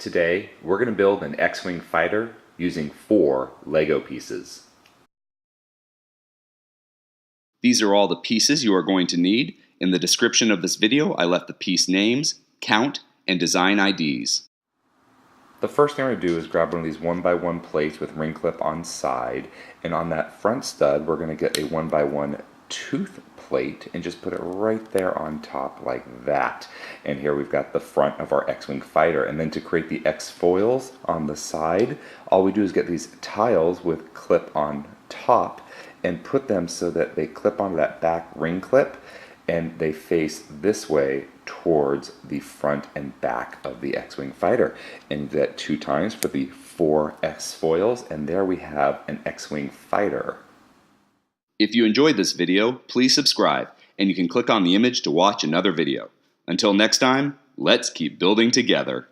Today, we're going to build an X-Wing fighter using 4 LEGO pieces. These are all the pieces you are going to need. In the description of this video, I left the piece names, count, and design IDs. The first thing we're going to do is grab one of these 1x1 plates with ring clip on side, and on that front stud we're going to get a 1x1 tooth plate and just put it right there on top like that. And here we've got the front of our X-Wing fighter. And then to create the X foils on the side, all we do is get these tiles with clip on top and put them so that they clip onto that back ring clip and they face this way towards the front and back of the X-Wing fighter. And do that 2 times for the 4 X foils, and there we have an X-Wing fighter. If you enjoyed this video, please subscribe, and you can click on the image to watch another video. Until next time, let's keep building together.